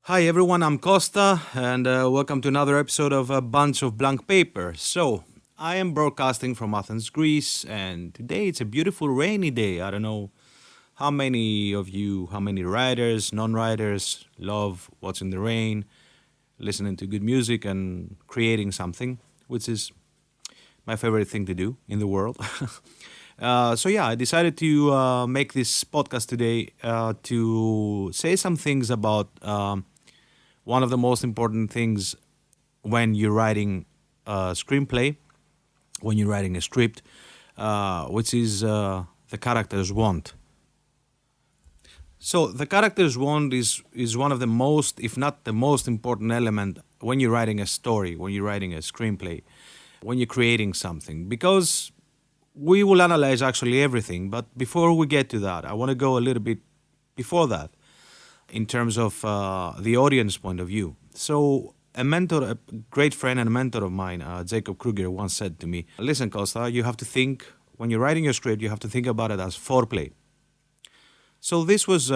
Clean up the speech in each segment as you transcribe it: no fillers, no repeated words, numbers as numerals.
Hi everyone, I'm Costa, and welcome to another episode of A Bunch of Blank Paper. So, I am broadcasting from Athens, Greece, and today it's a beautiful rainy day. I don't know how many of you, how many writers, non writers, love watching the rain, listening to good music, and creating something, which is my favorite thing to do in the world. I decided to make this podcast today to say some things about one of the most important things when you're writing a screenplay, when you're writing a script, which is the character's want. So the character's want is one of the most, if not the most important element when you're writing a story, when you're writing a screenplay, when you're creating something. Because we will analyze actually everything, but before we get to that, I want to go a little bit before that in terms of the audience point of view. So a mentor, a great friend and a mentor of mine, Jacob Kruger, once said to me, listen, Costa, you have to think, when you're writing your script, you have to think about it as foreplay. So this was,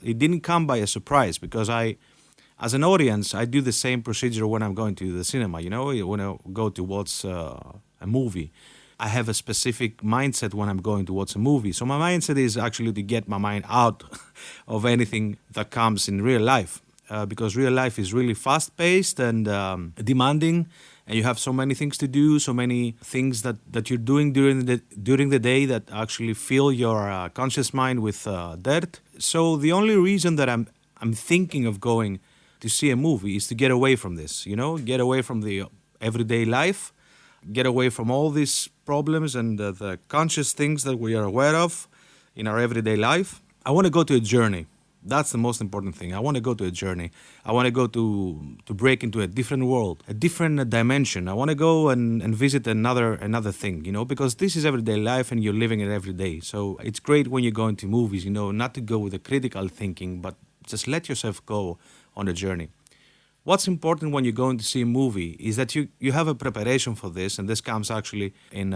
it didn't come by a surprise because as an audience, I do the same procedure when I'm going to the cinema, when I go to watch a movie. I have a specific mindset when I'm going to watch a movie. So my mindset is actually to get my mind out of anything that comes in real life. Because real life is really fast-paced and demanding, and you have so many things to do, so many things that you're doing during the day that actually fill your conscious mind with dirt. So the only reason that I'm thinking of going to see a movie is to get away from this, get away from the everyday life, get away from all these problems and the conscious things that we are aware of in our everyday life. I want to go to a journey. That's the most important thing. I want to go to a journey. I want to go to break into a different world, a different dimension. I want to go and visit another thing, because this is everyday life and you're living it every day. So it's great when you go into movies, not to go with a critical thinking, but just let yourself go on a journey. What's important when you're going to see a movie is that you have a preparation for this, and this comes actually in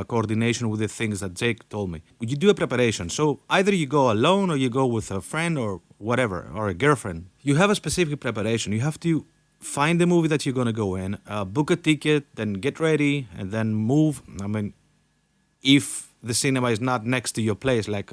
coordination with the things that Jake told me. You do a preparation. So either you go alone or you go with a friend or whatever, or a girlfriend. You have a specific preparation. You have to find the movie that you're going to go in, book a ticket, then get ready, and then move. If the cinema is not next to your place, like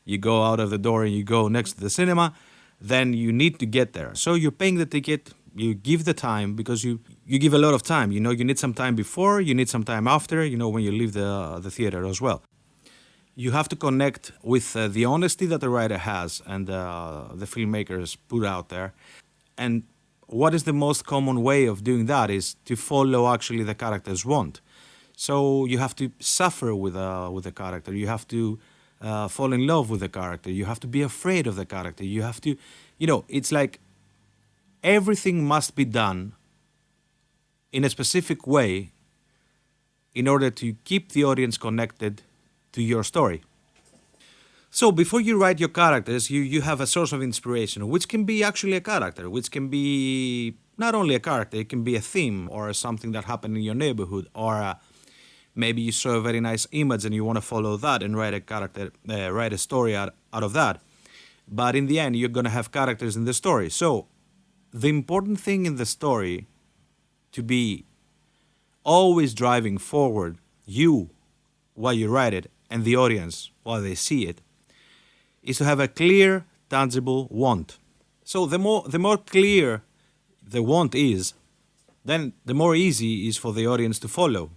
you go out of the door and you go next to the cinema, then you need to get there. So you're paying the ticket, you give the time, because you give a lot of time. You need some time before, you need some time after, when you leave the theater as well. You have to connect with the honesty that the writer has and the filmmakers put out there. And what is the most common way of doing that is to follow actually the character's want. So you have to suffer with the character. You have to fall in love with the character. You have to be afraid of the character. You have to, it's like everything must be done in a specific way in order to keep the audience connected to your story. So before you write your characters, you have a source of inspiration, which can be actually a character, which can be not only a character, it can be a theme or something that happened in your neighborhood, or maybe you saw a very nice image and you want to follow that and write a story out of that. But in the end, you're going to have characters in the story. So the important thing in the story to be always driving forward, you while you write it and the audience while they see it, is to have a clear, tangible want. So the more clear the want is, then the more easy is for the audience to follow.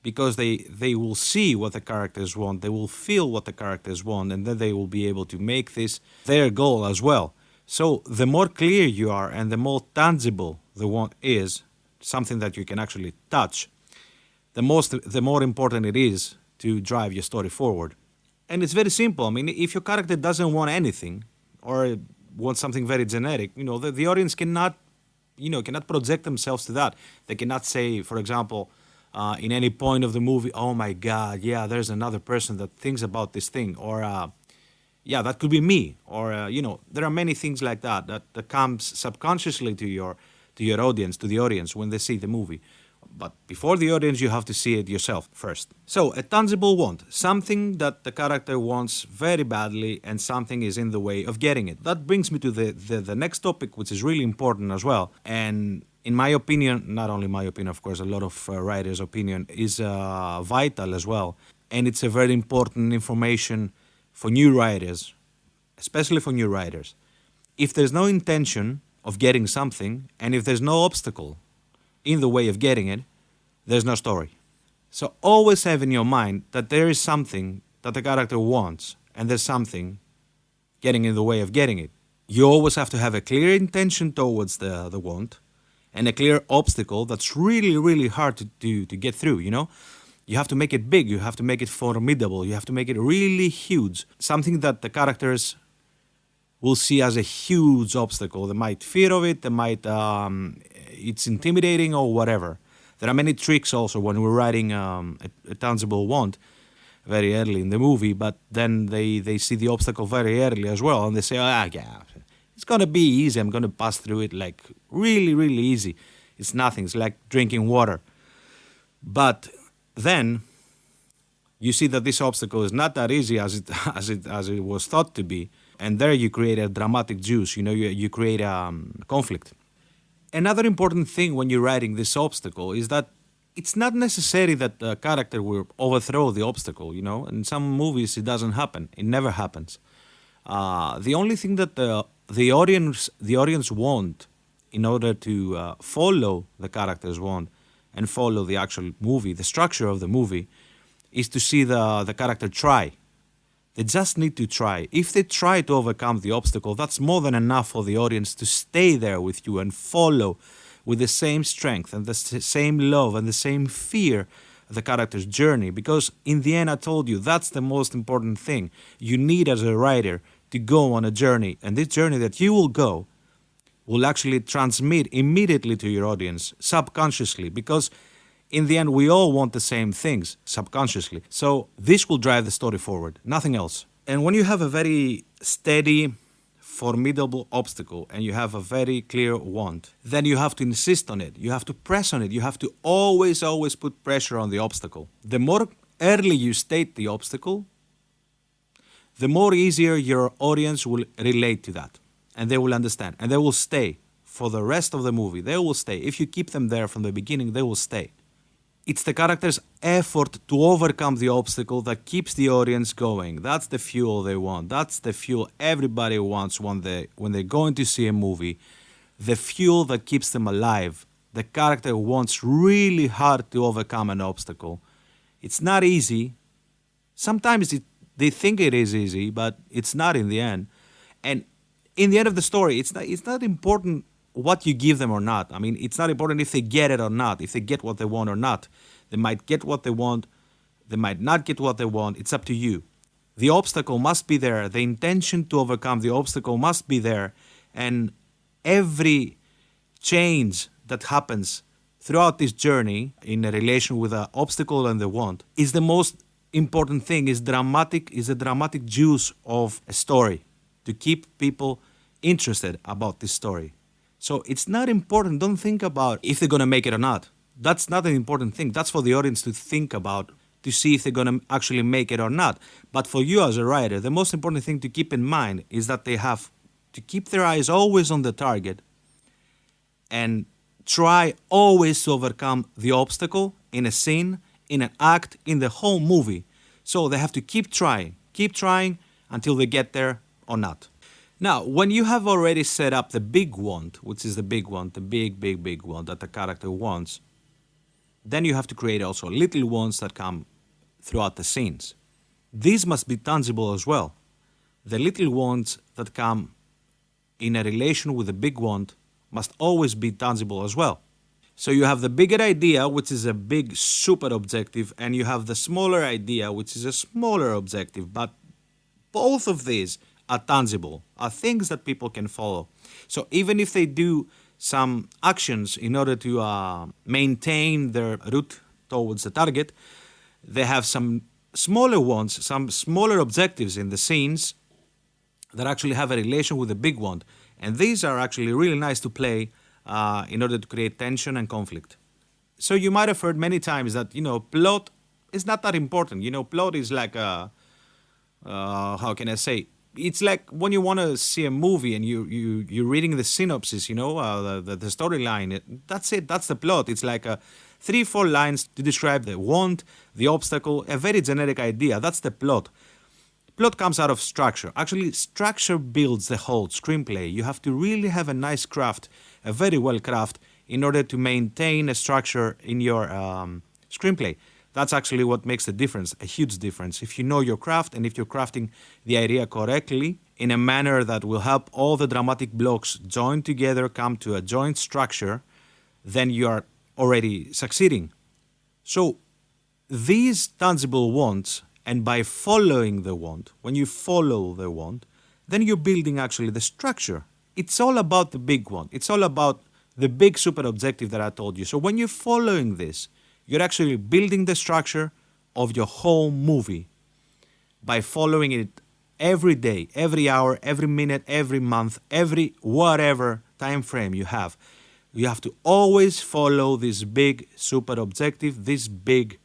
Because they will see what the characters want, they will feel what the characters want, and then they will be able to make this their goal as well. So the more clear you are and the more tangible the want is, something that you can actually touch, the more important it is to drive your story forward. And it's very simple. If your character doesn't want anything or wants something very generic, the audience cannot project themselves to that. They cannot say, for example, in any point of the movie, oh my God, yeah, there's another person that thinks about this thing, or yeah, that could be me, or there are many things like that comes subconsciously to your audience, to the audience when they see the movie. But before the audience, you have to see it yourself first. So, a tangible want, something that the character wants very badly and something is in the way of getting it. That brings me to the next topic, which is really important as well. And in my opinion, not only my opinion, of course, a lot of writers' opinion, is vital as well. And it's a very important information for new writers, especially for new writers. If there's no intention of getting something, and if there's no obstacle in the way of getting it, there's no story. So always have in your mind that there is something that the character wants, and there's something getting in the way of getting it. You always have to have a clear intention towards the want, and a clear obstacle that's really, really hard to get through, you know? You have to make it big, you have to make it formidable, you have to make it really huge. Something that the characters will see as a huge obstacle. They might fear of it, they might, it's intimidating or whatever. There are many tricks also when we're writing a tangible want very early in the movie, but then they see the obstacle very early as well, and they say, yeah, it's gonna be easy, I'm gonna pass through it like really, really easy. It's nothing, it's like drinking water. But then you see that this obstacle is not that easy as it was thought to be, and there you create a dramatic juice, you know, you create a conflict. Another important thing when you're writing this obstacle is that it's not necessary that the character will overthrow the obstacle, you know. In some movies it doesn't happen, it never happens. The only thing that the audience want in order to follow the character's want and follow the actual movie, the structure of the movie, is to see the character try. They just need to try. If they try to overcome the obstacle, that's more than enough for the audience to stay there with you and follow with the same strength and the same love and the same fear the character's journey. Because in the end, I told you, that's the most important thing. You need, as a writer, to go on a journey. And this journey that you will go will actually transmit immediately to your audience, subconsciously, because in the end, we all want the same things, subconsciously. So this will drive the story forward, nothing else. And when you have a very steady, formidable obstacle and you have a very clear want, then you have to insist on it. You have to press on it. You have to always put pressure on the obstacle. The more early you state the obstacle, the more easier your audience will relate to that. And they will understand. And they will stay for the rest of the movie. They will stay. If you keep them there from the beginning, they will stay. It's the character's effort to overcome the obstacle that keeps the audience going. That's the fuel they want. That's the fuel everybody wants when they're going to see a movie. The fuel that keeps them alive. The character wants really hard to overcome an obstacle. It's not easy. Sometimes they think it is easy, but it's not in the end. And in the end of the story, it's not important what you give them or not. I mean, it's not important if they get it or not, if they get what they want or not. They might get what they want, they might not get what they want. It's up to you. The obstacle must be there. The intention to overcome the obstacle must be there. And every change that happens throughout this journey in a relation with the obstacle and the want is the most important thing, is a dramatic juice of a story to keep people interested about this story. So it's not important. Don't think about if they're going to make it or not. That's not an important thing. That's for the audience to think about, to see if they're going to actually make it or not. But for you as a writer, the most important thing to keep in mind is that they have to keep their eyes always on the target and try always to overcome the obstacle in a scene, in an act, in the whole movie. So they have to keep trying until they get there or not. Now, when you have already set up the big want, which is the big want, the big want that the character wants, then you have to create also little wants that come throughout the scenes. These must be tangible as well. The little wants that come in a relation with the big want must always be tangible as well. So you have the bigger idea, which is a big super objective, and you have the smaller idea, which is a smaller objective, but both of these are tangible, are things that people can follow. So even if they do some actions in order to maintain their route towards the target, they have some smaller ones, some smaller objectives in the scenes that actually have a relation with the big one. And these are actually really nice to play in order to create tension and conflict. So you might have heard many times that, plot is not that important. Plot is like how can I say? It's like when you want to see a movie and you're reading the synopsis, the storyline. That's it. That's the plot. It's like 3-4 lines to describe the want, the obstacle, a very generic idea. That's the plot. Plot comes out of structure. Actually, structure builds the whole screenplay. You have to really have a nice craft, a very well craft, in order to maintain a structure in your screenplay. That's actually what makes the difference, a huge difference. If you know your craft and if you're crafting the idea correctly in a manner that will help all the dramatic blocks join together, come to a joint structure, then you are already succeeding. So these tangible wants, and by following the want, when you follow the want, then you're building actually the structure. It's all about the big want. It's all about the big super objective that I told you. So when you're following this, you're actually building the structure of your whole movie by following it every day, every hour, every minute, every month, every whatever time frame you have. You have to always follow this big super objective, this big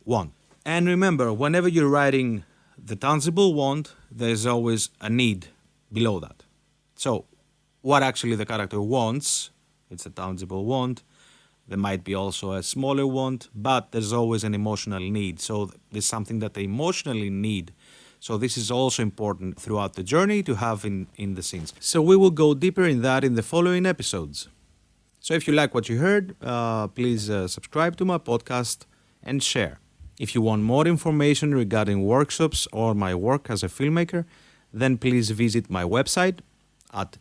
want. And remember, whenever you're writing the tangible want, there's always a need below that. So what actually the character wants, it's a tangible want. There might be also a smaller want, but there's always an emotional need. So there's something that they emotionally need. So this is also important throughout the journey to have in the scenes. So we will go deeper in that in the following episodes. So if you like what you heard, please subscribe to my podcast and share. If you want more information regarding workshops or my work as a filmmaker, then please visit my website at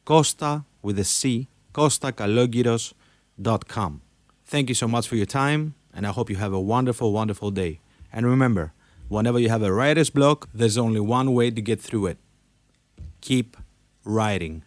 CostaKalogiros.com. Thank you so much for your time, and I hope you have a wonderful day. And remember, whenever you have a writer's block, there's only one way to get through it. Keep writing.